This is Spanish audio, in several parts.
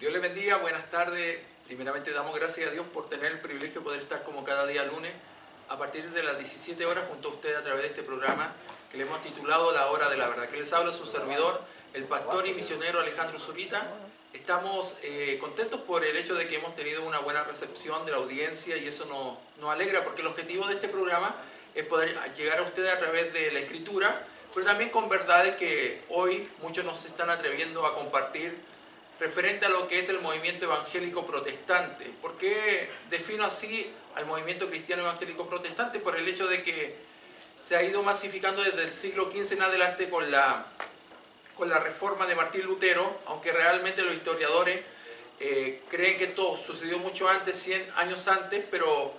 Dios le bendiga, buenas tardes. Primeramente damos gracias a Dios por tener el privilegio de poder estar como cada día lunes a partir de las 17 horas junto a usted a través de este programa que le hemos titulado La Hora de la Verdad. Que les habla su servidor, el pastor y misionero Alejandro Zurita. Estamos contentos por el hecho de que hemos tenido una buena recepción de la audiencia y eso nos alegra porque el objetivo de este programa es poder llegar a ustedes a través de la Escritura, pero también con verdades que hoy muchos nos están atreviendo a compartir referente a lo que es el movimiento evangélico protestante. ¿Por qué defino así al movimiento cristiano evangélico protestante? Por el hecho de que se ha ido masificando desde el siglo XV en adelante con la reforma de Martín Lutero, aunque realmente los historiadores creen que esto sucedió mucho antes, 100 años antes, pero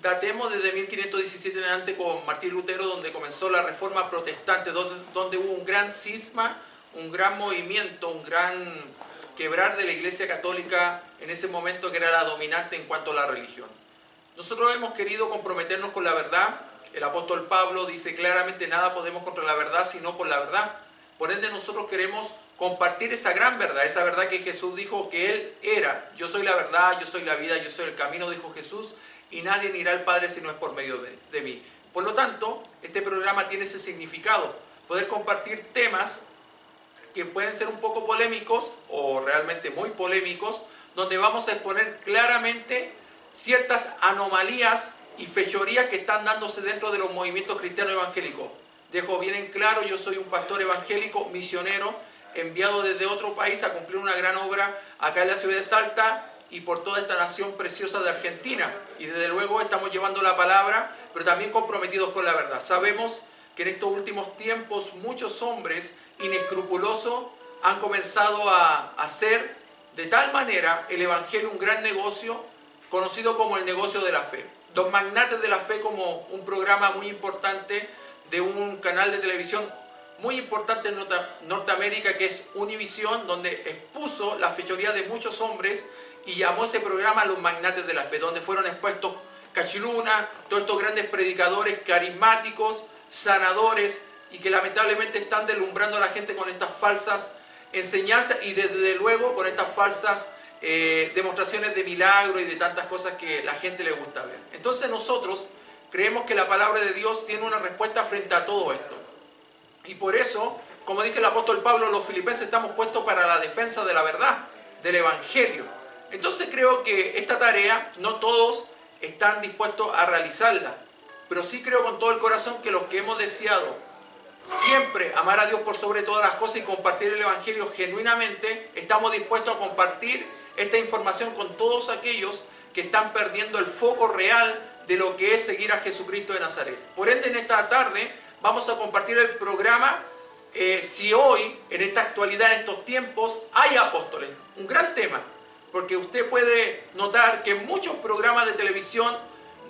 datemos desde 1517 en adelante con Martín Lutero, donde comenzó la reforma protestante, donde hubo un gran cisma, un gran movimiento, un gran quebrar de la Iglesia Católica en ese momento, que era la dominante en cuanto a la religión. Nosotros hemos querido comprometernos con la verdad. El apóstol Pablo dice claramente: nada podemos contra la verdad sino por la verdad. Por ende nosotros queremos compartir esa gran verdad, esa verdad que Jesús dijo que Él era. Yo soy la verdad, yo soy la vida, yo soy el camino, dijo Jesús, y nadie irá al Padre si no es por medio de mí. Por lo tanto, este programa tiene ese significado, poder compartir temas que pueden ser un poco polémicos o realmente muy polémicos, donde vamos a exponer claramente ciertas anomalías y fechorías que están dándose dentro de los movimientos cristianos evangélicos. Dejo bien en claro, yo soy un pastor evangélico, misionero, enviado desde otro país a cumplir una gran obra acá en la ciudad de Salta y por toda esta nación preciosa de Argentina. Y desde luego estamos llevando la palabra, pero también comprometidos con la verdad. Sabemos que en estos últimos tiempos muchos hombres inescrupulosos han comenzado a hacer de tal manera el evangelio un gran negocio, conocido como el negocio de la fe. Los magnates de la fe, como un programa muy importante de un canal de televisión muy importante en Norteamérica, que es Univisión, donde expuso la fechoría de muchos hombres y llamó ese programa Los Magnates de la Fe, donde fueron expuestos Cachiluna, todos estos grandes predicadores carismáticos, sanadores, y que lamentablemente están deslumbrando a la gente con estas falsas enseñanzas y desde luego con estas falsas demostraciones de milagro y de tantas cosas que la gente le gusta ver. Entonces nosotros creemos que la palabra de Dios tiene una respuesta frente a todo esto. Y por eso, como dice el apóstol Pablo, los filipenses estamos puestos para la defensa de la verdad, del evangelio. Entonces creo que esta tarea no todos están dispuestos a realizarla, pero sí creo con todo el corazón que los que hemos deseado siempre amar a Dios por sobre todas las cosas y compartir el evangelio genuinamente, estamos dispuestos a compartir esta información con todos aquellos que están perdiendo el foco real de lo que es seguir a Jesucristo de Nazaret. Por ende, en esta tarde vamos a compartir el programa si hoy, en esta actualidad, en estos tiempos, hay apóstoles. Un gran tema, porque usted puede notar que muchos programas de televisión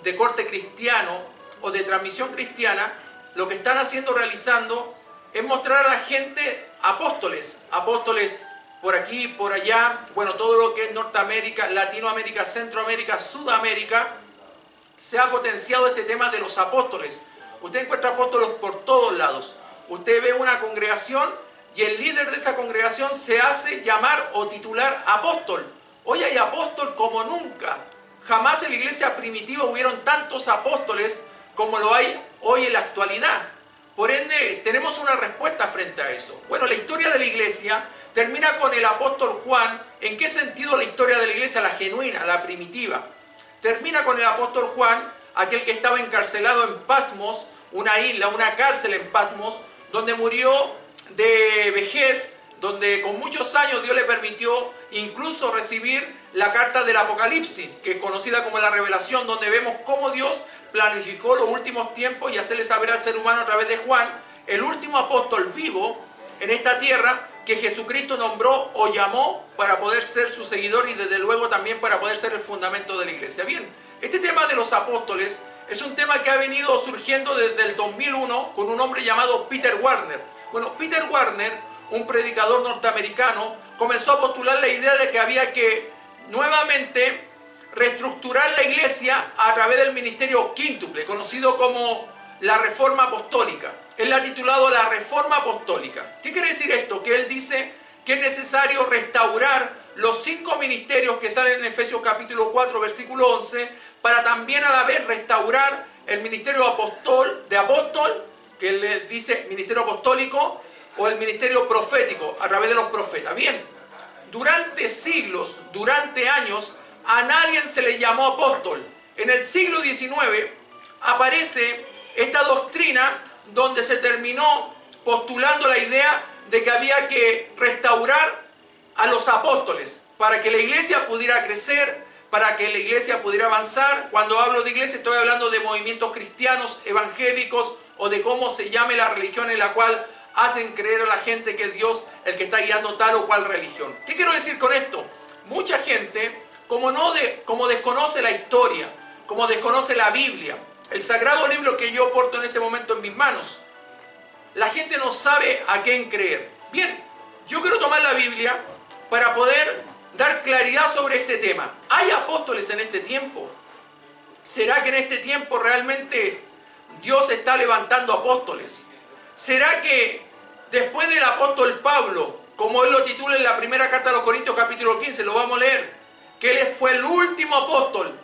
de corte cristiano o de transmisión cristiana, lo que están realizando es mostrar a la gente apóstoles por aquí, por allá, bueno, todo lo que es Norteamérica, Latinoamérica, Centroamérica, Sudamérica. Se ha potenciado este tema de los apóstoles. Usted encuentra apóstoles por todos lados. Usted ve una congregación y el líder de esa congregación se hace llamar o titular apóstol. Hoy hay apóstol como nunca. Jamás en la iglesia primitiva hubieron tantos apóstoles como lo hay hoy en la actualidad. Por ende, tenemos una respuesta frente a eso. Bueno, la historia de la iglesia termina con el apóstol Juan. ¿En qué sentido la historia de la iglesia? La genuina, la primitiva. Termina con el apóstol Juan, aquel que estaba encarcelado en Patmos, una isla, una cárcel en Patmos, donde murió de vejez, donde con muchos años Dios le permitió incluso recibir la carta del Apocalipsis, que es conocida como la Revelación, donde vemos cómo Dios planificó los últimos tiempos y hacerle saber al ser humano a través de Juan, el último apóstol vivo en esta tierra, que Jesucristo nombró o llamó para poder ser su seguidor y desde luego también para poder ser el fundamento de la iglesia. Bien, este tema de los apóstoles es un tema que ha venido surgiendo desde el 2001 con un hombre llamado Peter Warner. Bueno, Peter Warner, un predicador norteamericano, comenzó a postular la idea de que había que nuevamente reestructurar la iglesia a través del ministerio quíntuple, conocido como la Reforma Apostólica. Él la ha titulado la Reforma Apostólica. ¿Qué quiere decir esto? Que él dice que es necesario restaurar los los 5 ministerios que salen en Efesios capítulo 4, versículo 11, para también a la vez restaurar el ministerio de apóstol, que le dice ministerio apostólico, o el ministerio profético, a través de los profetas. Bien, durante siglos, durante años, a nadie se le llamó apóstol. En el siglo XIX aparece esta doctrina donde se terminó postulando la idea de que había que restaurar a los apóstoles para que la iglesia pudiera crecer, para que la iglesia pudiera avanzar. Cuando hablo de iglesia estoy hablando de movimientos cristianos, evangélicos, o de cómo se llame la religión en la cual hacen creer a la gente que es Dios el que está guiando tal o cual religión. ¿Qué quiero decir con esto? Mucha gente, como desconoce la historia, como desconoce la Biblia, el sagrado libro que yo porto en este momento en mis manos, la gente no sabe a quién creer. Bien, yo quiero tomar la Biblia para poder dar claridad sobre este tema. ¿Hay apóstoles en este tiempo? ¿Será que en este tiempo realmente Dios está levantando apóstoles? ¿Será que después del apóstol Pablo, como él lo titula en la primera carta a los Corintios capítulo 15, lo vamos a leer, que él fue el último apóstol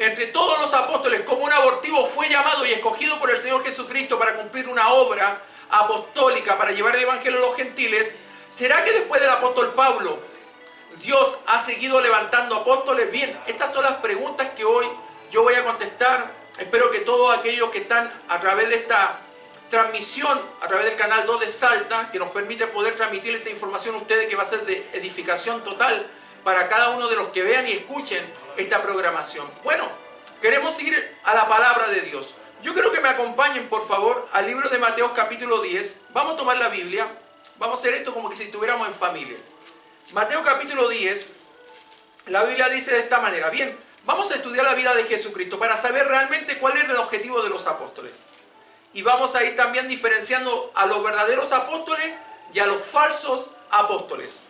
entre todos los apóstoles, como un abortivo fue llamado y escogido por el Señor Jesucristo para cumplir una obra apostólica, para llevar el evangelio a los gentiles? ¿Será que después del apóstol Pablo Dios ha seguido levantando apóstoles? Bien, estas son las preguntas que hoy yo voy a contestar. Espero que todos aquellos que están a través de esta transmisión, a través del canal 2 de Salta, que nos permite poder transmitir esta información a ustedes, que va a ser de edificación total para cada uno de los que vean y escuchen esta programación. Bueno, queremos seguir a la palabra de Dios. Yo quiero que me acompañen, por favor, al libro de Mateo capítulo 10. Vamos a tomar la Biblia. Vamos a hacer esto como que si estuviéramos en familia. Mateo capítulo 10, la Biblia dice de esta manera. Bien, vamos a estudiar la vida de Jesucristo para saber realmente cuál era el objetivo de los apóstoles. Y vamos a ir también diferenciando a los verdaderos apóstoles y a los falsos apóstoles,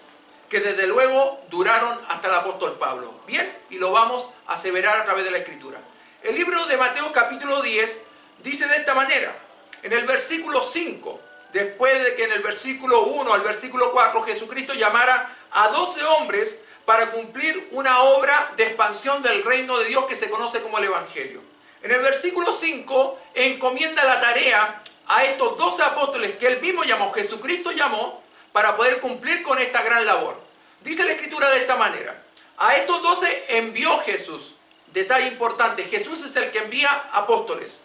que desde luego duraron hasta el apóstol Pablo. Bien, y lo vamos a aseverar a través de la Escritura. El libro de Mateo capítulo 10 dice de esta manera, en el versículo 5, después de que en el versículo 1 al versículo 4 Jesucristo llamara a 12 hombres para cumplir una obra de expansión del reino de Dios que se conoce como el Evangelio. En el versículo 5 encomienda la tarea a estos 12 apóstoles que él mismo llamó, Jesucristo llamó, para poder cumplir con esta gran labor. Dice la Escritura de esta manera, a estos 12 envió Jesús. Detalle importante, Jesús es el que envía apóstoles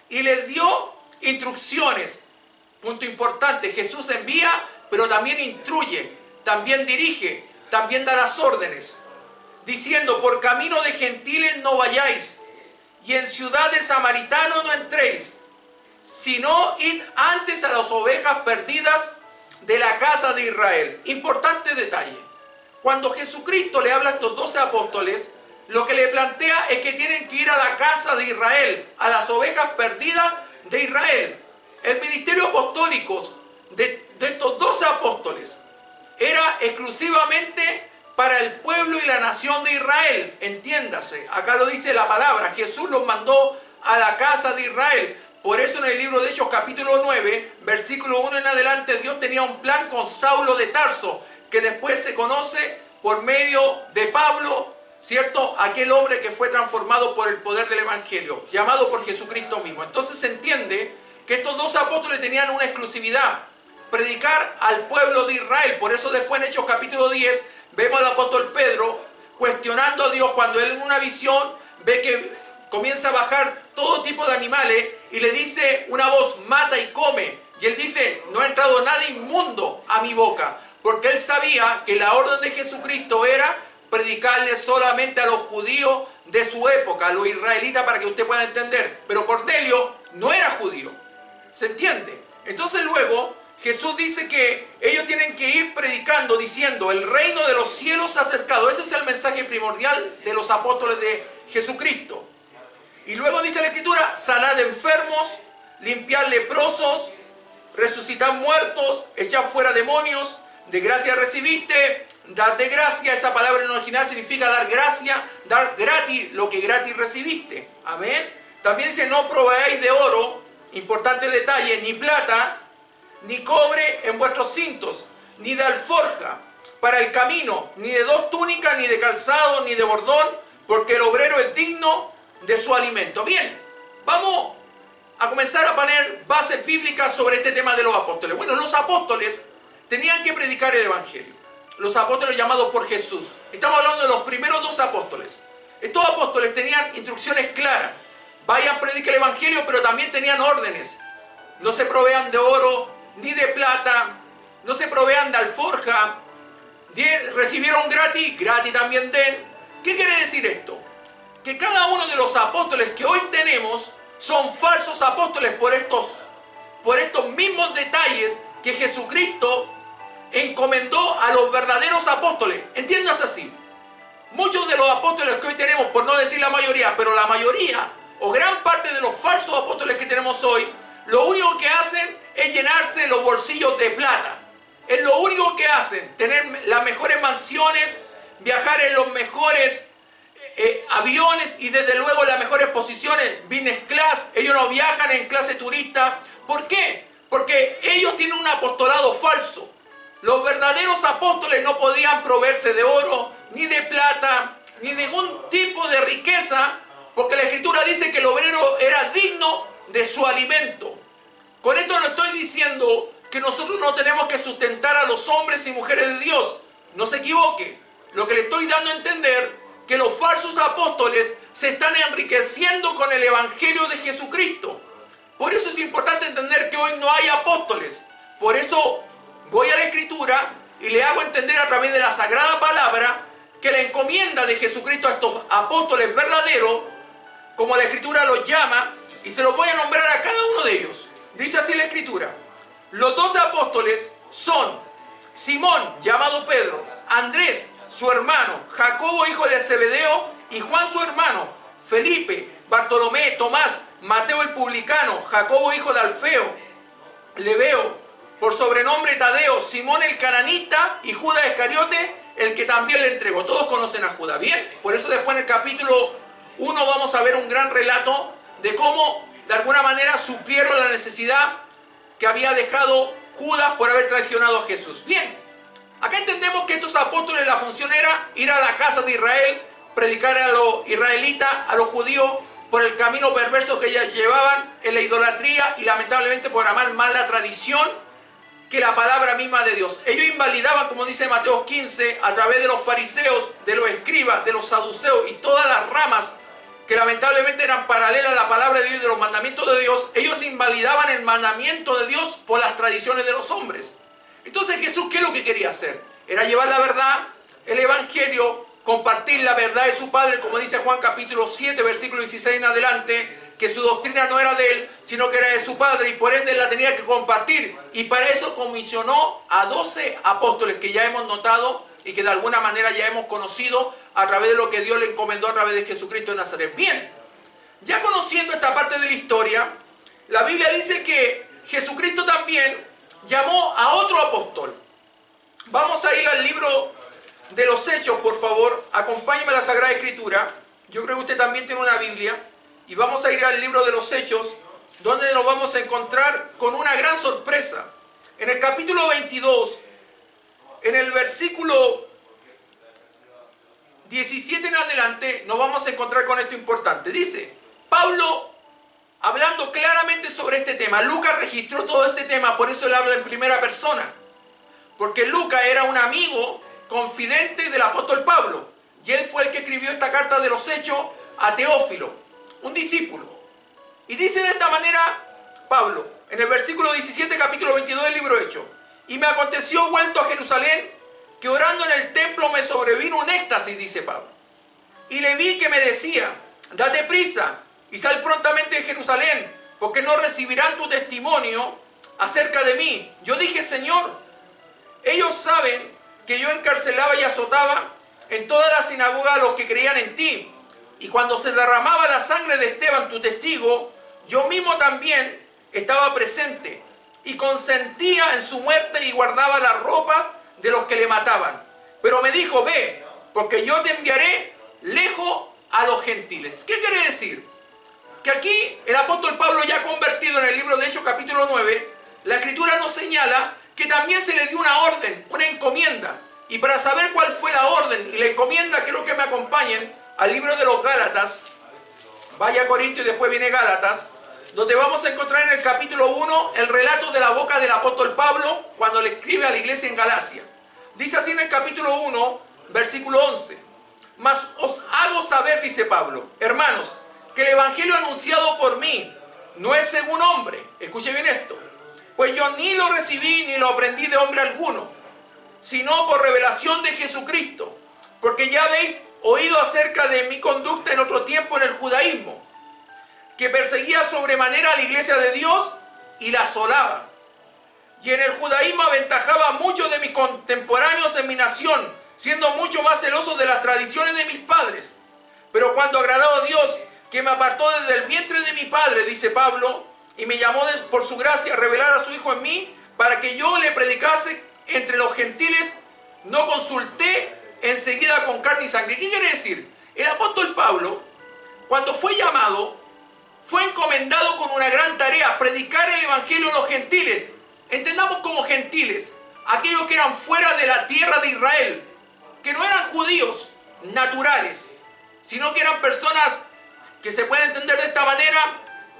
y les dio instrucciones. Punto importante, Jesús envía, pero también instruye, también dirige, también da las órdenes, diciendo, por camino de gentiles no vayáis, y en ciudad de samaritanos no entréis, sino id antes a las ovejas perdidas de la casa de Israel. Importante detalle, cuando Jesucristo le habla a estos 12 apóstoles, lo que le plantea es que tienen que ir a la casa de Israel, a las ovejas perdidas de Israel. El ministerio apostólico de estos 12 apóstoles era exclusivamente para el pueblo y la nación de Israel. Entiéndase, acá lo dice la palabra, Jesús los mandó a la casa de Israel. Por eso en el libro de Hechos capítulo 9, versículo 1 en adelante, Dios tenía un plan con Saulo de Tarso, que después se conoce por medio de Pablo, ¿cierto? Aquel hombre que fue transformado por el poder del Evangelio, llamado por Jesucristo mismo. Entonces se entiende que estos 12 apóstoles tenían una exclusividad, predicar al pueblo de Israel. Por eso después en Hechos capítulo 10 vemos al apóstol Pedro cuestionando a Dios cuando él en una visión ve que comienza a bajar todo tipo de animales y le dice una voz, mata y come. Y él dice, no ha entrado nada inmundo a mi boca, porque él sabía que la orden de Jesucristo era predicarle solamente a los judíos de su época, a los israelitas, para que usted pueda entender. Pero Cornelio no era judío. ¿Se entiende? Entonces luego Jesús dice que ellos tienen que ir predicando, diciendo, el reino de los cielos se ha acercado. Ese es el mensaje primordial de los apóstoles de Jesucristo. Y luego dice la Escritura, sanad enfermos, limpiad leprosos, resucitad muertos, echad fuera demonios, de gracia recibiste, dad de gracia. Esa palabra en original significa dar gracia, dar gratis lo que gratis recibiste. Amén. También dice, no proveáis de oro, importante detalle, ni plata, ni cobre en vuestros cintos, ni de alforja, para el camino, ni de 2 túnicas, ni de calzado, ni de bordón, porque el obrero es digno de su alimento. Bien, vamos a comenzar a poner bases bíblicas sobre este tema de los apóstoles. Bueno, los apóstoles tenían que predicar el evangelio. Los apóstoles llamados por Jesús. Estamos hablando de los primeros 2 apóstoles. Estos apóstoles tenían instrucciones claras. Vayan, prediquen el evangelio, pero también tenían órdenes. No se provean de oro, ni de plata, no se provean de alforja. Recibieron gratis, gratis también den. ¿Qué quiere decir esto? Que cada uno de los apóstoles que hoy tenemos son falsos apóstoles por estos mismos detalles que Jesucristo encomendó a los verdaderos apóstoles. Entiendas así. Muchos de los apóstoles que hoy tenemos, por no decir la mayoría, pero la mayoría o gran parte de los falsos apóstoles que tenemos hoy, lo único que hacen es llenarse los bolsillos de plata. Es lo único que hacen, tener las mejores mansiones, viajar en los mejores aviones y desde luego las mejores posiciones, business class. Ellos no viajan en clase turista. ¿Por qué? Porque ellos tienen un apostolado falso. Los verdaderos apóstoles no podían proveerse de oro, ni de plata, ni de ningún tipo de riqueza, porque la Escritura dice que el obrero era digno de su alimento. Con esto no estoy diciendo que nosotros no tenemos que sustentar a los hombres y mujeres de Dios. No se equivoque. Lo que le estoy dando a entender que los falsos apóstoles se están enriqueciendo con el evangelio de Jesucristo. Por eso es importante entender que hoy no hay apóstoles. Por eso voy a la Escritura y le hago entender a través de la Sagrada Palabra que la encomienda de Jesucristo a estos apóstoles verdaderos, como la Escritura los llama, y se los voy a nombrar a cada uno de ellos. Dice así la Escritura: los 12 apóstoles son Simón, llamado Pedro, Andrés, su hermano, Jacobo, hijo de Zebedeo, y Juan, su hermano, Felipe, Bartolomé, Tomás, Mateo el publicano, Jacobo, hijo de Alfeo, Lebeo, por sobrenombre Tadeo, Simón el cananita y Judas Iscariote, el que también le entregó. Todos conocen a Judas, ¿bien? Por eso después en el capítulo 1 vamos a ver un gran relato de cómo de alguna manera suplieron la necesidad que había dejado Judas por haber traicionado a Jesús. Bien, acá entendemos que estos apóstoles, la función era ir a la casa de Israel, predicar a los israelitas, a los judíos, por el camino perverso que ellos llevaban en la idolatría y lamentablemente por amar más la tradición que la palabra misma de Dios. Ellos invalidaban, como dice Mateo 15, a través de los fariseos, de los escribas, de los saduceos y todas las ramas que lamentablemente eran paralelas a la palabra de Dios y de los mandamientos de Dios. Ellos invalidaban el mandamiento de Dios por las tradiciones de los hombres. Entonces Jesús, ¿qué es lo que quería hacer? Era llevar la verdad, el evangelio, compartir la verdad de su Padre, como dice Juan capítulo 7, versículo 16 en adelante, que su doctrina no era de él, sino que era de su Padre, y por ende él la tenía que compartir. Y para eso comisionó a 12 apóstoles que ya hemos notado y que de alguna manera ya hemos conocido a través de lo que Dios le encomendó a través de Jesucristo de Nazaret. Bien, ya conociendo esta parte de la historia, la Biblia dice que Jesucristo también llamó a otro apóstol. Vamos a ir al libro de los Hechos, por favor. Acompáñeme a la Sagrada Escritura. Yo creo que usted también tiene una Biblia. Y vamos a ir al libro de los Hechos, donde nos vamos a encontrar con una gran sorpresa. En el capítulo 22, en el versículo 17 en adelante, nos vamos a encontrar con esto importante. Dice, Pablo, hablando claramente sobre este tema. Lucas registró todo este tema, por eso él habla en primera persona. Porque Lucas era un amigo confidente del apóstol Pablo. Y él fue el que escribió esta carta de los Hechos a Teófilo, un discípulo. Y dice de esta manera Pablo, en el versículo 17, capítulo 22 del libro Hechos: y me aconteció vuelto a Jerusalén, que orando en el templo me sobrevino un éxtasis, dice Pablo. Y le vi que me decía, date prisa y sal prontamente de Jerusalén, porque no recibirán tu testimonio acerca de mí. Yo dije, Señor, ellos saben que yo encarcelaba y azotaba en toda la sinagoga a los que creían en ti. Y cuando se derramaba la sangre de Esteban, tu testigo, yo mismo también estaba presente y consentía en su muerte y guardaba las ropas de los que le mataban. Pero me dijo, ve, porque yo te enviaré lejos a los gentiles. ¿Qué quiere decir? Que aquí el apóstol Pablo, ya convertido en el libro de Hechos capítulo 9, la Escritura nos señala que también se le dio una orden, una encomienda. Y para saber cuál fue la orden y la encomienda, quiero que me acompañen al libro de los Gálatas. Vaya a Corintios y después viene Gálatas, donde vamos a encontrar en el capítulo 1 el relato de la boca del apóstol Pablo cuando le escribe a la iglesia en Galacia. Dice así en el capítulo 1, versículo 11. Mas os hago saber, dice Pablo, hermanos, que el evangelio anunciado por mí no es según hombre. Escuche bien esto. Pues yo ni lo recibí ni lo aprendí de hombre alguno, sino por revelación de Jesucristo. Porque ya habéis oído acerca de mi conducta en otro tiempo en el judaísmo, que perseguía sobremanera a la iglesia de Dios y la asolaba. Y en el judaísmo aventajaba a muchos de mis contemporáneos en mi nación, siendo mucho más celoso de las tradiciones de mis padres. Pero cuando agradó a Dios, que me apartó desde el vientre de mi padre, dice Pablo, y me llamó por su gracia a revelar a su Hijo en mí, para que yo le predicase entre los gentiles, no consulté enseguida con carne y sangre. ¿Qué quiere decir? El apóstol Pablo, cuando fue llamado, fue encomendado con una gran tarea, predicar el evangelio a los gentiles. Entendamos como gentiles, aquellos que eran fuera de la tierra de Israel, que no eran judíos naturales, sino que eran personas que se pueden entender de esta manera: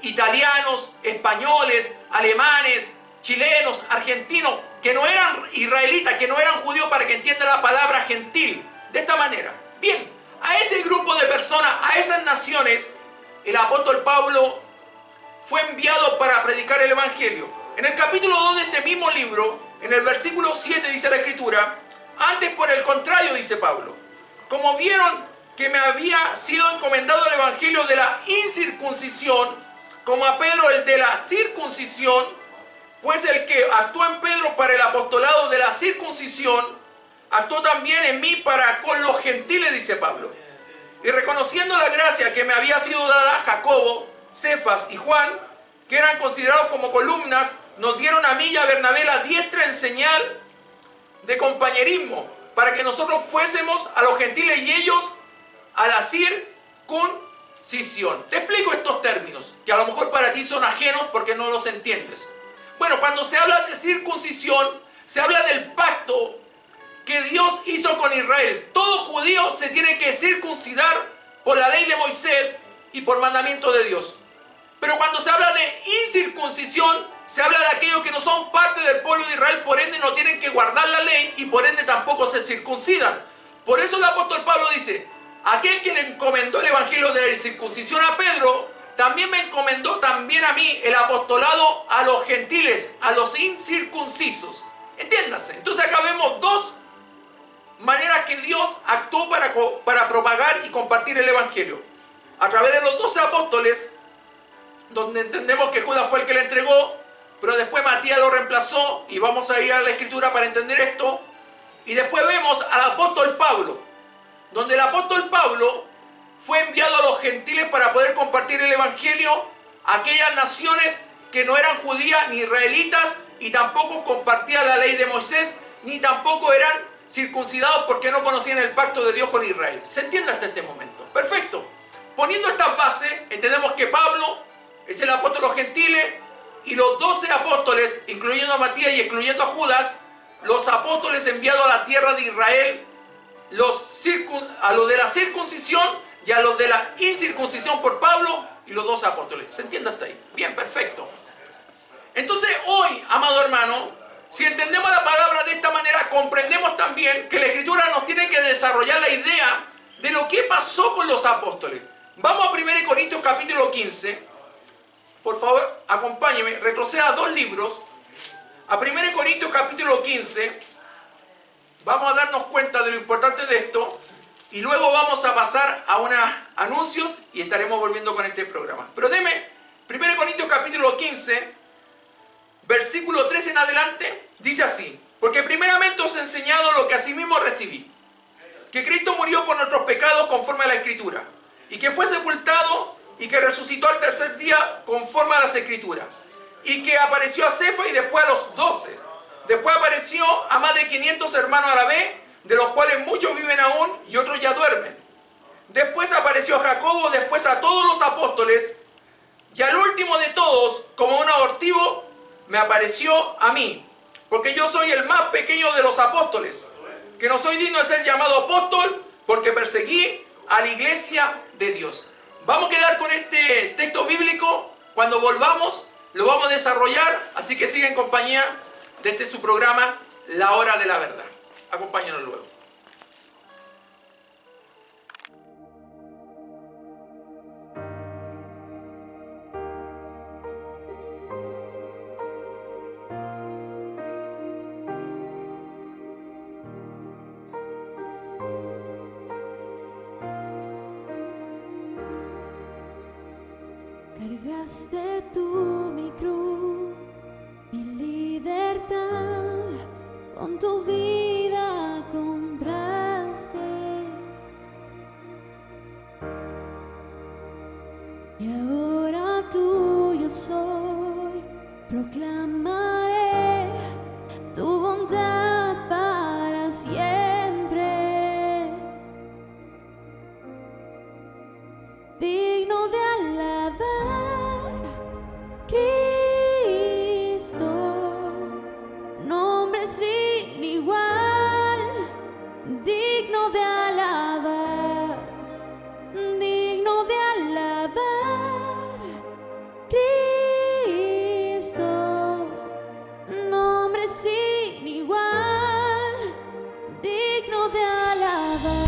italianos, españoles, alemanes, chilenos, argentinos, que no eran israelitas, que no eran judíos, para que entienda la palabra gentil, de esta manera. Bien, a ese grupo de personas, a esas naciones, el apóstol Pablo fue enviado para predicar el evangelio. En el capítulo 2 de este mismo libro, en el versículo 7 dice la escritura: antes por el contrario, dice Pablo, como vieron que me había sido encomendado el evangelio de la incircuncisión, como a Pedro el de la circuncisión, pues el que actuó en Pedro para el apostolado de la circuncisión, actuó también en mí para con los gentiles, dice Pablo. Y reconociendo la gracia que me había sido dada a Jacobo, Cefas y Juan, que eran considerados como columnas, nos dieron a mí y a Bernabé la diestra en señal de compañerismo, para que nosotros fuésemos a los gentiles y ellos a la circuncisión. Te explico estos términos, que a lo mejor para ti son ajenos porque no los entiendes. Bueno, cuando se habla de circuncisión, se habla del pacto que Dios hizo con Israel. Todo judío se tiene que circuncidar por la ley de Moisés y por mandamiento de Dios. Pero cuando se habla de incircuncisión, se habla de aquellos que no son parte del pueblo de Israel, por ende no tienen que guardar la ley y por ende tampoco se circuncidan. Por eso el apóstol Pablo dice: aquel que le encomendó el evangelio de la circuncisión a Pedro, también me encomendó también a mí el apostolado a los gentiles, a los incircuncisos. Entiéndase. Entonces acá vemos dos maneras que Dios actuó para propagar y compartir el evangelio. A través de los 12 apóstoles, donde entendemos que Judas fue el que le entregó, pero después Matías lo reemplazó, y vamos a ir a la escritura para entender esto. Y después vemos al apóstol Pablo, donde el apóstol Pablo fue enviado a los gentiles para poder compartir el evangelio a aquellas naciones que no eran judías ni israelitas, y tampoco compartían la ley de Moisés, ni tampoco eran circuncidados porque no conocían el pacto de Dios con Israel. ¿Se entiende hasta este momento? Perfecto. Poniendo estas bases, entendemos que Pablo es el apóstol de los gentiles, y los 12 apóstoles, incluyendo a Matías y incluyendo a Judas, los apóstoles enviados a la tierra de Israel, a los de la circuncisión y a los de la incircuncisión por Pablo, y los 12 apóstoles. ¿Se entiende hasta ahí? Bien, perfecto. Entonces hoy, amado hermano, si entendemos la palabra de esta manera, comprendemos también que la Escritura nos tiene que desarrollar la idea de lo que pasó con los apóstoles. Vamos a 1 Corintios capítulo 15. Por favor, acompáñeme, retroceda 2 libros. A 1 Corintios capítulo 15. Vamos a darnos cuenta de lo importante de esto, y luego vamos a pasar a unos anuncios y estaremos volviendo con este programa. Pero deme 1 Corintios capítulo 15, versículo 3 en adelante, dice así: porque primeramente os he enseñado lo que asimismo recibí, que Cristo murió por nuestros pecados conforme a la Escritura, y que fue sepultado y que resucitó al tercer día conforme a las Escrituras, y que apareció a Cefas y después a los 12. Después apareció a más de 500 hermanos a la vez, de los cuales muchos viven aún y otros ya duermen. Después apareció a Jacobo, después a todos los apóstoles, y al último de todos, como un abortivo, me apareció a mí, porque yo soy el más pequeño de los apóstoles, que no soy digno de ser llamado apóstol porque perseguí a la iglesia de Dios. Vamos a quedar con este texto bíblico. Cuando volvamos lo vamos a desarrollar, así que siga en compañía de este su programa, La Hora de la Verdad. Acompáñanos luego. Cargaste tú mi cruz, mi libertad, con tu vida compraste. Y ahora tuyo soy, proclamaré tu bondad para siempre. Digno de alabar, Cristo, nombre sin igual, digno de alabar, digno de alabar, Cristo, nombre sin igual, digno de alabar.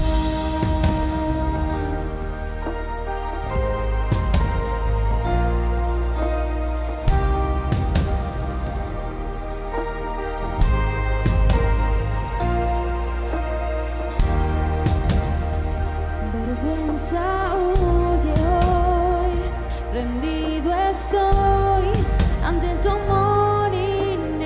Vergüenza huye hoy, rendido estoy ante tu amor innegable.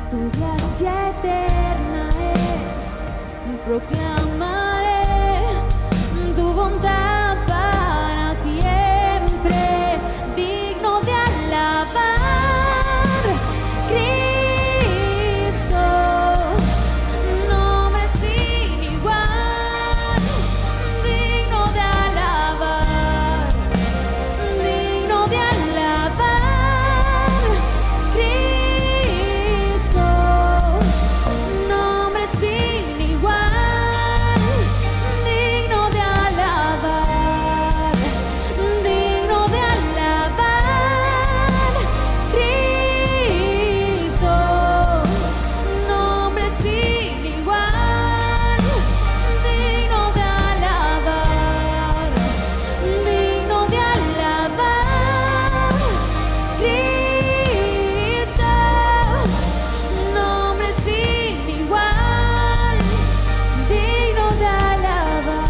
Tu gracia eterna es, proclamaré tu bondad para siempre, digno de alabar, Cristo, nombre sin igual, digno de alabar, digno de alabar, Cristo, nombre sin igual, digno de alabar, digno de alabar, Cristo, nombre sin igual, digno de alabar, digno de alabar, Cristo, nombre sin igual, digno de alabar.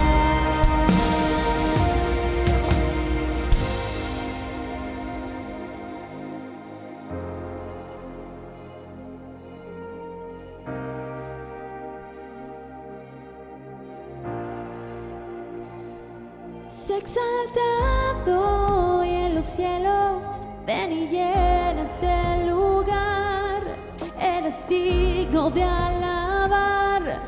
Sé exaltado hoy en los cielos, ven y llena este lugar. Eres digno de alabar,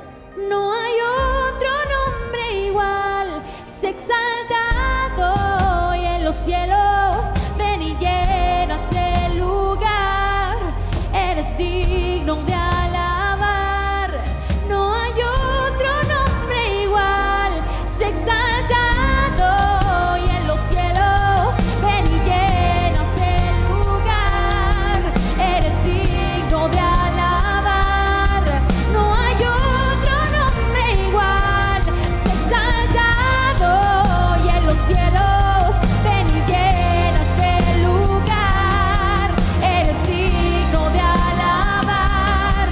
no hay otro nombre igual. Sé exaltado hoy en los cielos, ven y llena este lugar. Eres digno de alabar, no hay otro nombre igual. Sé exaltado y en los cielos, ven y llena este lugar. Eres digno de alabar, no hay otro nombre igual. Sé exaltado y en los cielos, ven y llena este lugar. Eres digno de alabar,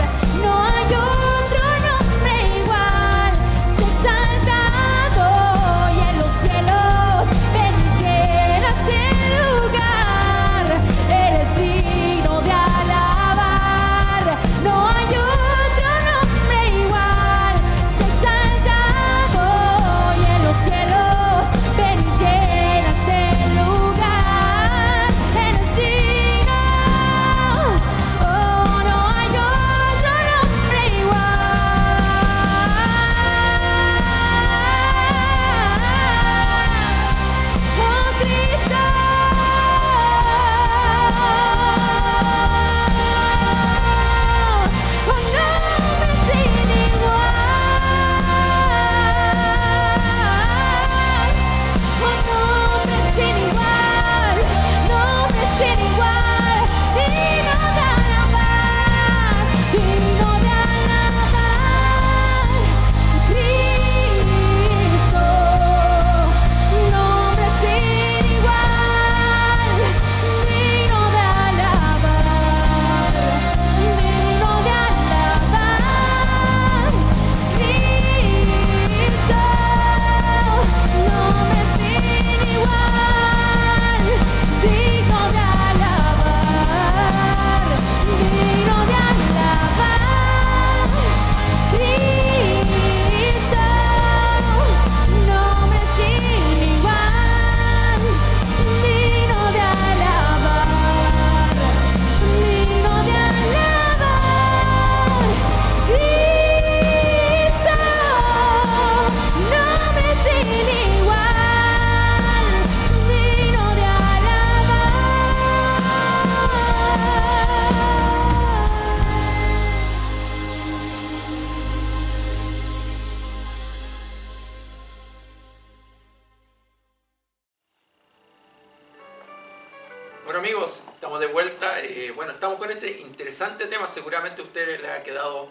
este interesante tema. Seguramente a ustedes les ha quedado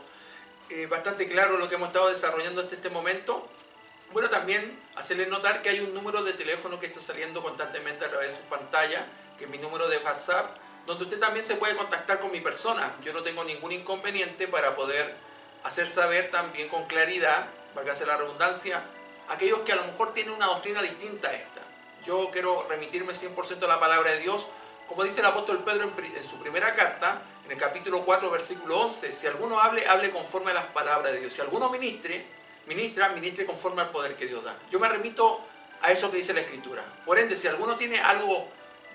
bastante claro lo que hemos estado desarrollando hasta este momento. Bueno, también hacerles notar que hay un número de teléfono que está saliendo constantemente a través de su pantalla, que es mi número de WhatsApp, donde usted también se puede contactar con mi persona. Yo no tengo ningún inconveniente para poder hacer saber también con claridad, valga la redundancia, aquellos que a lo mejor tienen una doctrina distinta a esta. Yo quiero remitirme 100% a la palabra de Dios, como dice el apóstol Pedro en su primera carta, en el capítulo 4, versículo 11, si alguno hable, hable conforme a las palabras de Dios. Si alguno ministre conforme al poder que Dios da. Yo me remito a eso que dice la Escritura. Por ende, si alguno tiene algo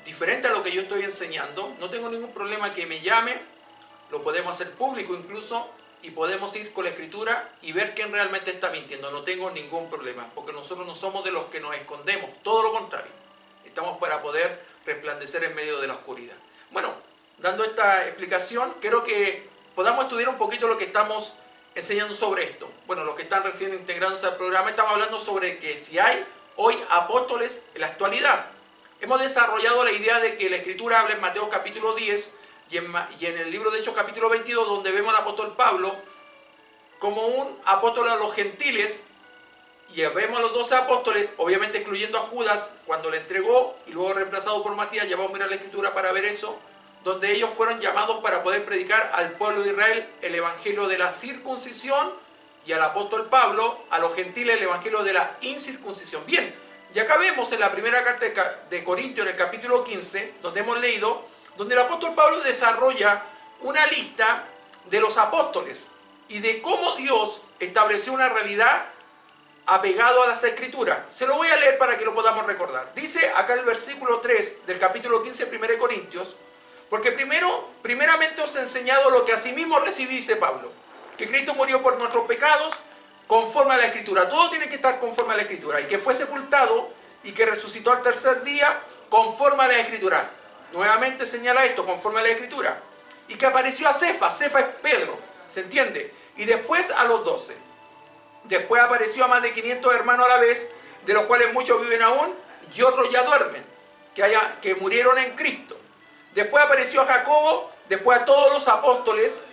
diferente a lo que yo estoy enseñando, no tengo ningún problema que me llame, lo podemos hacer público incluso, y podemos ir con la Escritura y ver quién realmente está mintiendo. No tengo ningún problema, porque nosotros no somos de los que nos escondemos, todo lo contrario. Estamos para poder resplandecer en medio de la oscuridad. Bueno, dando esta explicación, quiero que podamos estudiar un poquito lo que estamos enseñando sobre esto. Bueno, los que están recién integrándose al programa, estamos hablando sobre que si hay hoy apóstoles en la actualidad. Hemos desarrollado la idea de que la Escritura habla en Mateo capítulo 10 y en el libro de Hechos capítulo 22, donde vemos al apóstol Pablo como un apóstol a los gentiles, y vemos a los 12 apóstoles, obviamente excluyendo a Judas cuando le entregó y luego reemplazado por Matías. Ya vamos a mirar la Escritura para ver eso, donde ellos fueron llamados para poder predicar al pueblo de Israel el evangelio de la circuncisión, y al apóstol Pablo a los gentiles el evangelio de la incircuncisión. Bien, y acá vemos en la primera carta de Corintios, en el capítulo 15, donde hemos leído, donde el apóstol Pablo desarrolla una lista de los apóstoles y de cómo Dios estableció una realidad apegado a las Escrituras. Se lo voy a leer para que lo podamos recordar. Dice acá el versículo 3 del capítulo 15 de 1 Corintios, porque primeramente os he enseñado lo que asimismo recibí, dice Pablo, que Cristo murió por nuestros pecados conforme a la Escritura. Todo tiene que estar conforme a la Escritura. Y que fue sepultado y que resucitó al tercer día conforme a la Escritura. Nuevamente señala esto, conforme a la Escritura. Y que apareció a Cefas. Cefas es Pedro, ¿se entiende? Y después a los 12. Después apareció a más de 500 hermanos a la vez, de los cuales muchos viven aún y otros ya duermen, que murieron en Cristo. Después apareció a Jacobo, después a todos los apóstoles,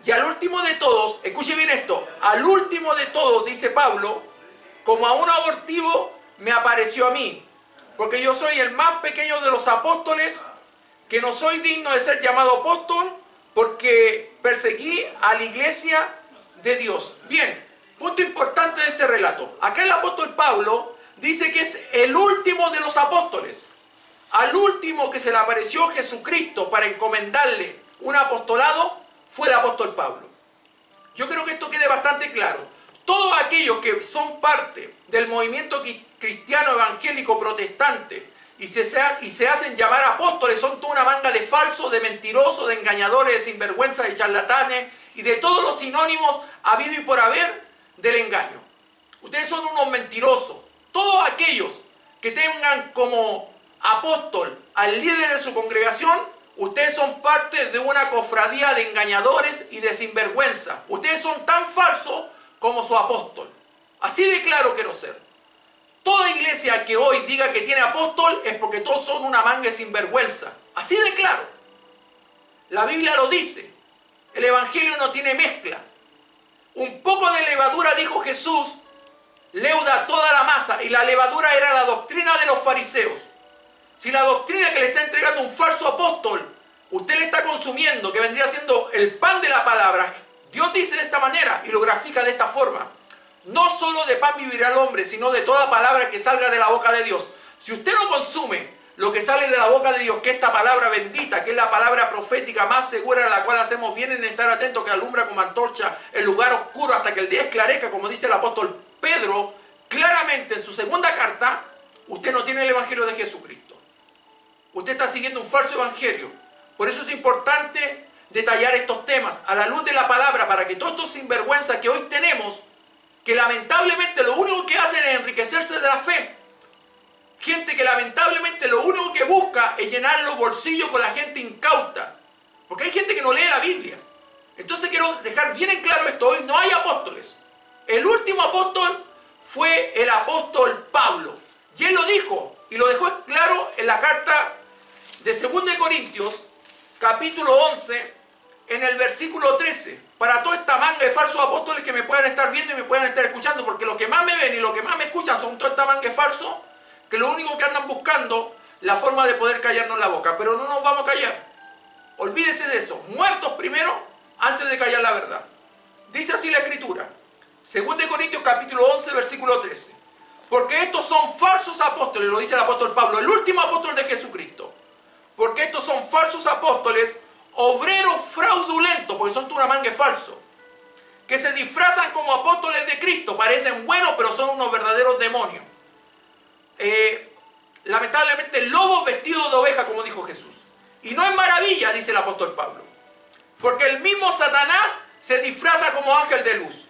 y al último de todos, escuche bien esto, al último de todos, dice Pablo, como a un abortivo me apareció a mí, porque yo soy el más pequeño de los apóstoles, que no soy digno de ser llamado apóstol, porque perseguí a la iglesia de Dios. Bien, punto importante de este relato. Acá el apóstol Pablo dice que es el último de los apóstoles. Al último que se le apareció Jesucristo para encomendarle un apostolado fue el apóstol Pablo. Yo creo que esto quede bastante claro. Todos aquellos que son parte del movimiento cristiano evangélico protestante y se hacen llamar apóstoles son toda una manga de falsos, de mentirosos, de engañadores, de sinvergüenzas, de charlatanes y de todos los sinónimos habido y por haber del engaño. Ustedes son unos mentirosos. Todos aquellos que tengan como apóstol al líder de su congregación, ustedes son parte de una cofradía de engañadores y de sinvergüenza. Ustedes son tan falsos como su apóstol. Así de claro quiero ser. Toda iglesia que hoy diga que tiene apóstol es porque todos son una manga de sinvergüenza. Así de claro. La Biblia lo dice. El evangelio no tiene mezcla. Un poco de levadura, dijo Jesús, leuda toda la masa, y la levadura era la doctrina de los fariseos. Si la doctrina que le está entregando un falso apóstol, usted le está consumiendo, que vendría siendo el pan de la palabra, Dios dice de esta manera y lo grafica de esta forma: no solo de pan vivirá el hombre, sino de toda palabra que salga de la boca de Dios. Si usted no consume lo que sale de la boca de Dios, que esta palabra bendita, que es la palabra profética más segura, a la cual hacemos bien en estar atentos, que alumbra como antorcha el lugar oscuro hasta que el día esclarezca, como dice el apóstol Pedro, claramente en su segunda carta, usted no tiene el evangelio de Jesucristo. Usted está siguiendo un falso evangelio. Por eso es importante detallar estos temas a la luz de la palabra, para que todos estos sinvergüenzas que hoy tenemos, que lamentablemente lo único que hacen es enriquecerse de la fe, gente que lamentablemente lo único que busca es llenar los bolsillos con la gente incauta, porque hay gente que no lee la Biblia. Entonces quiero dejar bien en claro esto: hoy no hay apóstoles. El último apóstol fue el apóstol Pablo, y él lo dijo, y lo dejó claro en la carta de 2 Corintios, capítulo 11, en el versículo 13, para toda esta manga de falsos apóstoles que me puedan estar viendo y me puedan estar escuchando, porque los que más me ven y los que más me escuchan son toda esta manga de falsos, que lo único que andan buscando la forma de poder callarnos la boca, pero no nos vamos a callar. Olvídese de eso, muertos primero antes de callar la verdad. Dice así la Escritura, 2 Corintios capítulo 11, versículo 13. Porque estos son falsos apóstoles, lo dice el apóstol Pablo, el último apóstol de Jesucristo. Porque estos son falsos apóstoles, obreros fraudulentos, porque son una manga de falso, que se disfrazan como apóstoles de Cristo, parecen buenos, pero son unos verdaderos demonios. Lamentablemente, lobos vestidos de oveja, como dijo Jesús. Y no es maravilla, dice el apóstol Pablo, porque el mismo Satanás se disfraza como ángel de luz.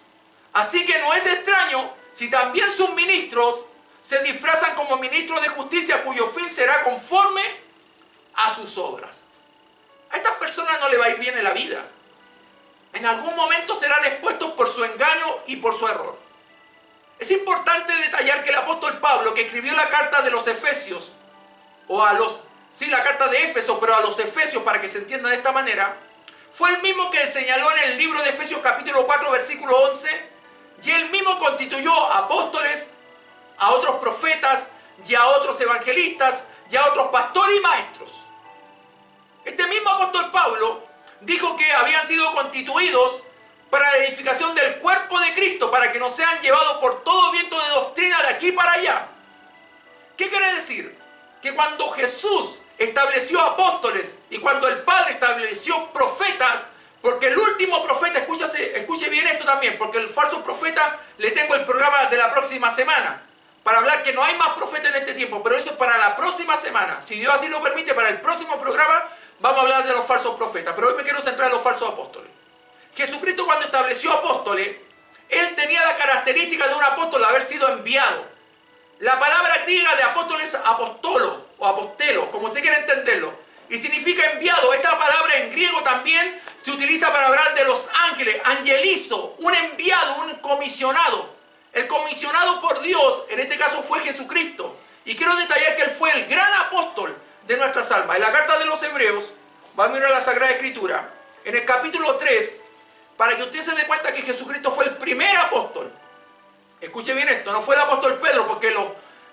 Así que no es extraño si también sus ministros se disfrazan como ministros de justicia, cuyo fin será conforme a sus obras. A estas personas no le va a ir bien en la vida. En algún momento serán expuestos por su engaño y por su error. Es importante detallar que el apóstol Pablo, que escribió la carta de los Efesios, la carta de Éfeso, pero a los Efesios, para que se entienda de esta manera, fue el mismo que señaló en el libro de Efesios capítulo 4, versículo 11, y él mismo constituyó apóstoles, a otros profetas, y a otros evangelistas, y a otros pastores y maestros. Este mismo apóstol Pablo dijo que habían sido constituidos para la edificación del cuerpo de Cristo, para que no sean llevados por todo viento de doctrina de aquí para allá. ¿Qué quiere decir? Que cuando Jesús estableció apóstoles y cuando el Padre estableció profetas, porque el último profeta, escuche bien esto también, porque el falso profeta le tengo el programa de la próxima semana, para hablar que no hay más profetas en este tiempo, pero eso es para la próxima semana. Si Dios así lo permite, para el próximo programa vamos a hablar de los falsos profetas, pero hoy me quiero centrar en los falsos apóstoles. Jesucristo, cuando estableció apóstoles, él tenía la característica de un apóstol, haber sido enviado. La palabra griega de apóstol es apostolo o apostelo, como usted quiera entenderlo, y significa enviado. Esta palabra en griego también se utiliza para hablar de los ángeles, angelizo, un enviado, un comisionado. El comisionado por Dios, en este caso, fue Jesucristo. Y quiero detallar que él fue el gran apóstol de nuestras almas. En la carta de los Hebreos, vamos a ir a la Sagrada Escritura, en el capítulo 3, para que usted se dé cuenta que Jesucristo fue el primer apóstol. Escuche bien esto, no fue el apóstol Pedro, porque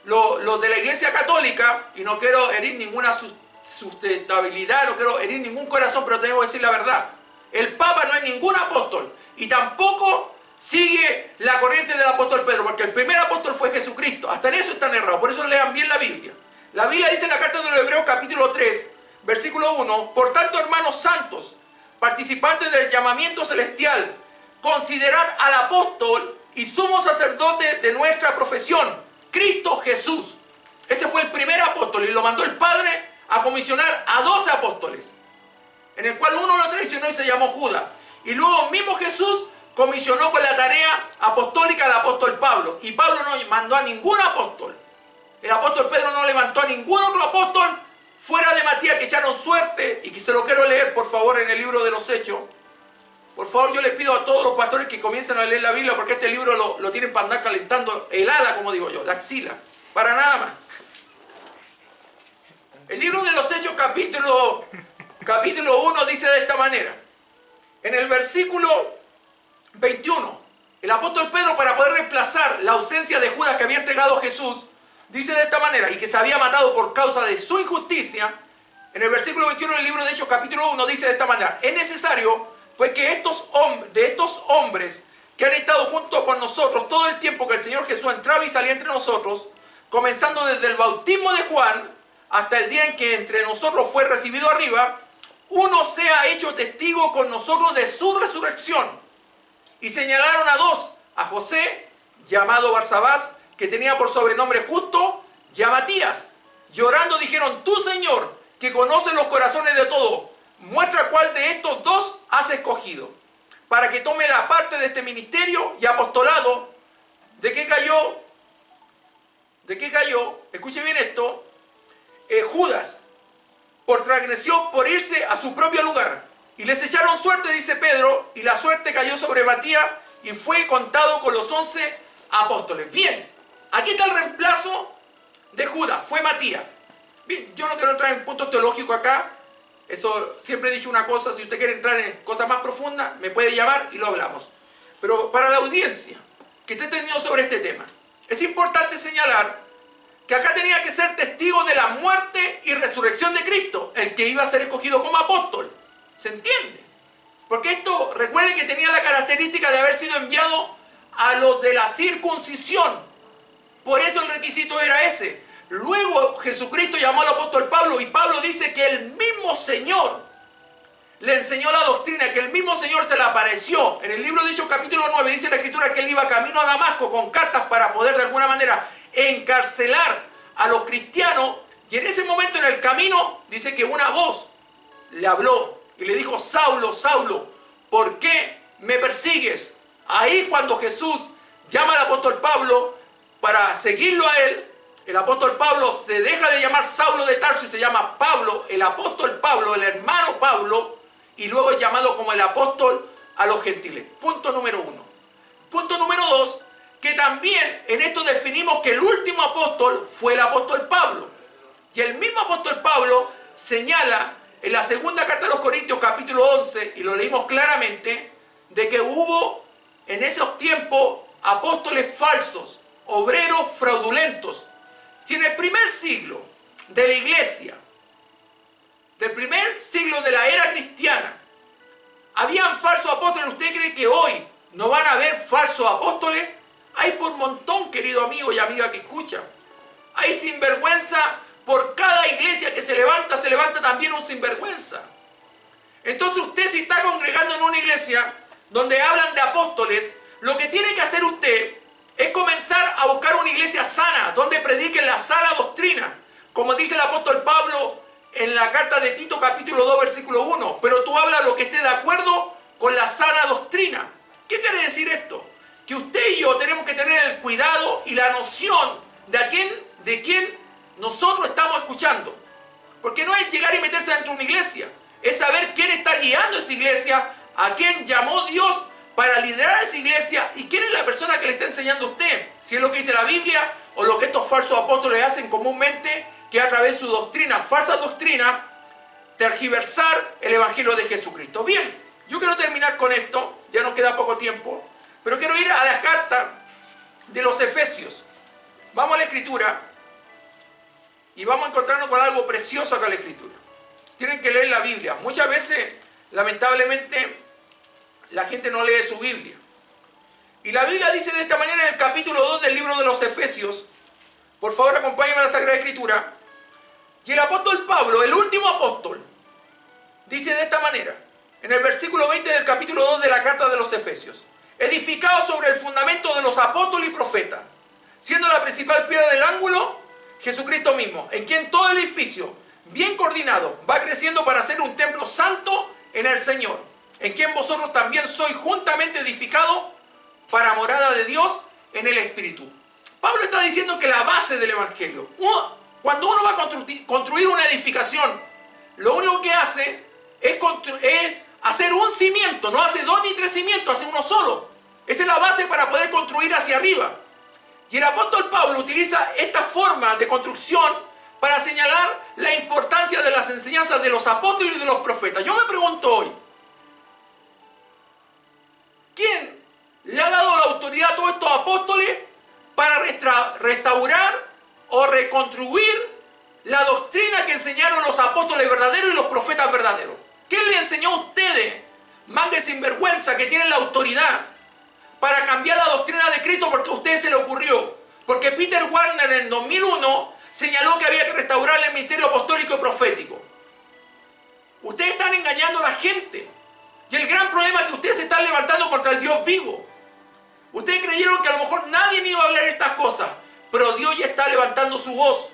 los de la Iglesia Católica, y no quiero herir ninguna sustentabilidad, no quiero herir ningún corazón, pero tengo que decir la verdad. El Papa no es ningún apóstol, y tampoco sigue la corriente del apóstol Pedro, porque el primer apóstol fue Jesucristo. Hasta en eso están errados, por eso lean bien la Biblia. La Biblia dice en la carta de los Hebreos capítulo 3, versículo 1, por tanto, hermanos santos, participantes del llamamiento celestial, considerad al apóstol y sumo sacerdote de nuestra profesión, Cristo Jesús. Ese fue el primer apóstol y lo mandó el Padre a comisionar a 12 apóstoles, en el cual uno lo traicionó y se llamó Judas. Y luego mismo Jesús comisionó con la tarea apostólica al apóstol Pablo. Y Pablo no mandó a ningún apóstol. El apóstol Pedro no levantó a ningún otro apóstol fuera de Matías, que echaron suerte, y que se lo quiero leer por favor en el libro de los Hechos. Por favor, yo les pido a todos los pastores que comiencen a leer la Biblia, porque este libro lo tienen para andar calentando el ala, como digo yo, la axila, para nada más. El libro de los Hechos capítulo 1 dice de esta manera, en el versículo 21, el apóstol Pedro, para poder reemplazar la ausencia de Judas que había entregado a Jesús, dice de esta manera, y que se había matado por causa de su injusticia. En el versículo 21 del libro de Hechos capítulo 1 dice de esta manera, es necesario pues que de estos hombres que han estado junto con nosotros todo el tiempo que el Señor Jesús entraba y salía entre nosotros, comenzando desde el bautismo de Juan hasta el día en que entre nosotros fue recibido arriba, uno sea hecho testigo con nosotros de su resurrección. Y señalaron a 2, a José, llamado Barsabás, que tenía por sobrenombre Justo, y a Matías. Llorando dijeron, tú, Señor, que conoces los corazones de todos, muestra cuál de estos 2 has escogido, para que tome la parte de este ministerio y apostolado. ¿De qué cayó? Escuche bien esto. Judas, por transgresión, por irse a su propio lugar. Y les echaron suerte, dice Pedro, y la suerte cayó sobre Matías, y fue contado con los 11 apóstoles. Bien, aquí está el reemplazo de Judas, fue Matías. Bien, yo no quiero entrar en puntos teológicos acá, Eso, siempre he dicho una cosa, si usted quiere entrar en cosas más profundas, me puede llamar y lo hablamos. Pero para la audiencia que esté teniendo sobre este tema, es importante señalar que acá tenía que ser testigo de la muerte y resurrección de Cristo, el que iba a ser escogido como apóstol. ¿Se entiende? Porque esto, recuerden que tenía la característica de haber sido enviado a los de la circuncisión. Por eso el requisito era ese. Luego Jesucristo llamó al apóstol Pablo y Pablo dice que el mismo Señor le enseñó la doctrina, que el mismo Señor se le apareció. En el libro de Hechos capítulo 9 dice la Escritura que él iba camino a Damasco con cartas para poder de alguna manera encarcelar a los cristianos. Y en ese momento en el camino dice que una voz le habló y le dijo: Saulo, Saulo, ¿por qué me persigues? Ahí cuando Jesús llama al apóstol Pablo para seguirlo a él, el apóstol Pablo se deja de llamar Saulo de Tarso y se llama Pablo, el apóstol Pablo, el hermano Pablo, y luego es llamado como el apóstol a los gentiles. Punto número 1. Punto número 2, que también en esto definimos que el último apóstol fue el apóstol Pablo. Y el mismo apóstol Pablo señala en la segunda carta a los Corintios capítulo 11, y lo leímos claramente, de que hubo en esos tiempos apóstoles falsos, obreros fraudulentos. Si en el primer siglo de la iglesia, del primer siglo de la era cristiana, habían falsos apóstoles, ¿usted cree que hoy no van a haber falsos apóstoles? Hay por montón, querido amigo y amiga que escucha. Hay sinvergüenza. Por cada iglesia que se levanta también un sinvergüenza. Entonces usted, si está congregando en una iglesia donde hablan de apóstoles, lo que tiene que hacer usted es comenzar a buscar una iglesia sana, donde prediquen la sana doctrina. Como dice el apóstol Pablo en la carta de Tito capítulo 2 versículo 1. Pero tú hablas lo que esté de acuerdo con la sana doctrina. ¿Qué quiere decir esto? Que usted y yo tenemos que tener el cuidado y la noción de quién nosotros estamos escuchando. Porque no es llegar y meterse dentro de una iglesia. Es saber quién está guiando esa iglesia, a quién llamó Dios para liderar esa iglesia y quién es la persona que le está enseñando a usted. Si es lo que dice la Biblia o lo que estos falsos apóstoles hacen comúnmente, que a través de su doctrina, falsa doctrina, tergiversar el evangelio de Jesucristo. Bien, yo quiero terminar con esto, ya nos queda poco tiempo, pero quiero ir a la carta de los Efesios. Vamos a la Escritura y vamos a encontrarnos con algo precioso acá en la Escritura. Tienen que leer la Biblia. Muchas veces, lamentablemente, la gente no lee su Biblia. Y la Biblia dice de esta manera en el capítulo 2 del libro de los Efesios. Por favor, acompáñenme a la Sagrada Escritura. Y el apóstol Pablo, el último apóstol, dice de esta manera, en el versículo 20 del capítulo 2 de la carta de los Efesios: edificado sobre el fundamento de los apóstoles y profetas, siendo la principal piedra del ángulo Jesucristo mismo, en quien todo el edificio, bien coordinado, va creciendo para ser un templo santo en el Señor, en quien vosotros también sois juntamente edificados para morada de Dios en el Espíritu. Pablo está diciendo que la base del Evangelio, cuando uno va a construir una edificación, lo único que hace es hacer un cimiento, no hace 2 ni 3 cimientos, hace uno solo. Esa es la base para poder construir hacia arriba. Y el apóstol Pablo utiliza esta forma de construcción para señalar la importancia de las enseñanzas de los apóstoles y de los profetas. Yo me pregunto hoy, ¿quién le ha dado la autoridad a todos estos apóstoles para restaurar o reconstruir la doctrina que enseñaron los apóstoles verdaderos y los profetas verdaderos? ¿Quién le enseñó a ustedes, más de sinvergüenza, que tienen la autoridad para cambiar la doctrina de Cristo porque a ustedes se le ocurrió? Porque Peter Warner en el 2001 señaló que había que restaurar el ministerio apostólico y profético. Ustedes están engañando a la gente. Y el gran problema es que ustedes se están levantando contra el Dios vivo. Ustedes creyeron que a lo mejor nadie iba a hablar estas cosas, pero Dios ya está levantando su voz.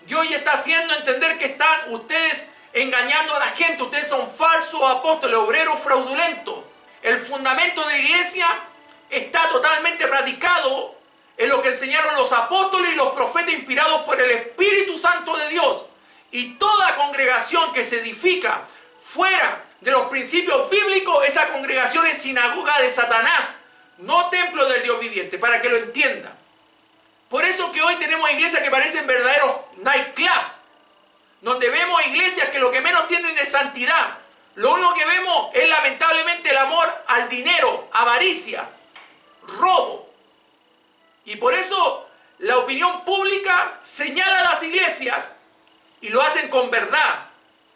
Dios ya está haciendo entender que están ustedes engañando a la gente. Ustedes son falsos apóstoles, obreros fraudulentos. El fundamento de la iglesia está totalmente radicado en lo que enseñaron los apóstoles y los profetas inspirados por el Espíritu Santo de Dios. Y toda congregación que se edifica fuera de los principios bíblicos, esa congregación es sinagoga de Satanás, no templo del Dios viviente, para que lo entienda. Por eso que hoy tenemos iglesias que parecen verdaderos nightclub, donde vemos iglesias que lo que menos tienen es santidad. Lo único que vemos es lamentablemente el amor al dinero, avaricia, robo. Y por eso la opinión pública señala a las iglesias y lo hacen con verdad.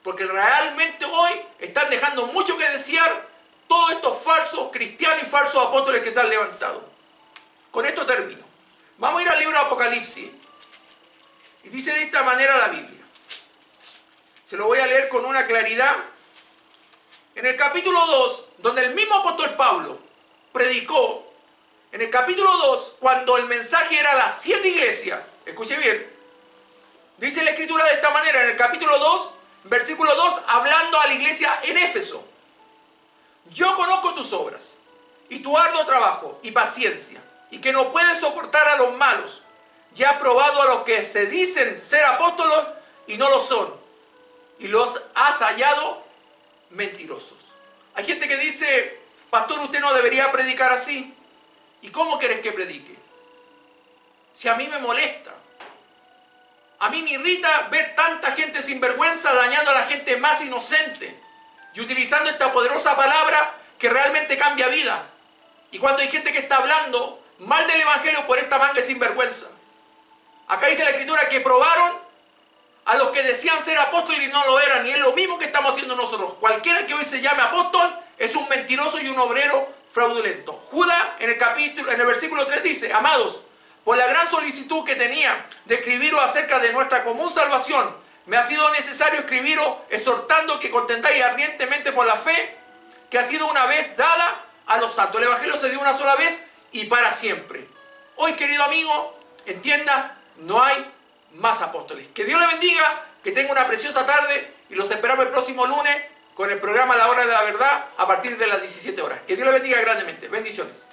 Porque realmente hoy están dejando mucho que desear todos estos falsos cristianos y falsos apóstoles que se han levantado. Con esto termino. Vamos a ir al libro de Apocalipsis. Y dice de esta manera la Biblia. Se lo voy a leer con una claridad. En el capítulo 2, donde el mismo apóstol Pablo predicó, en el capítulo 2, cuando el mensaje era a las 7 iglesias, escuche bien, dice la escritura de esta manera, en el capítulo 2, versículo 2, hablando a la iglesia en Éfeso. Yo conozco tus obras, y tu arduo trabajo, y paciencia, y que no puedes soportar a los malos. Ya has probado a los que se dicen ser apóstolos, y no lo son, y los has hallado mentirosos. Hay gente que dice, pastor, usted no debería predicar así. ¿Y cómo quieres que predique? Si a mí me molesta. A mí me irrita ver tanta gente sinvergüenza dañando a la gente más inocente y utilizando esta poderosa palabra que realmente cambia vida. Y cuando hay gente que está hablando mal del evangelio por esta manga de sinvergüenza. Acá dice la escritura que probaron a los que decían ser apóstoles y no lo eran, y es lo mismo que estamos haciendo nosotros. Cualquiera que hoy se llame apóstol es un mentiroso y un obrero fraudulento. Judas en el versículo 3 dice, amados, por la gran solicitud que tenía de escribiros acerca de nuestra común salvación, me ha sido necesario escribiros exhortando que contendáis ardientemente por la fe que ha sido una vez dada a los santos. El evangelio se dio una sola vez y para siempre. Hoy, querido amigo, entienda, no hay más apóstoles. Que Dios le bendiga, que tenga una preciosa tarde y los esperamos el próximo lunes con el programa La Hora de la Verdad a partir de las 17 horas. Que Dios le bendiga grandemente. Bendiciones.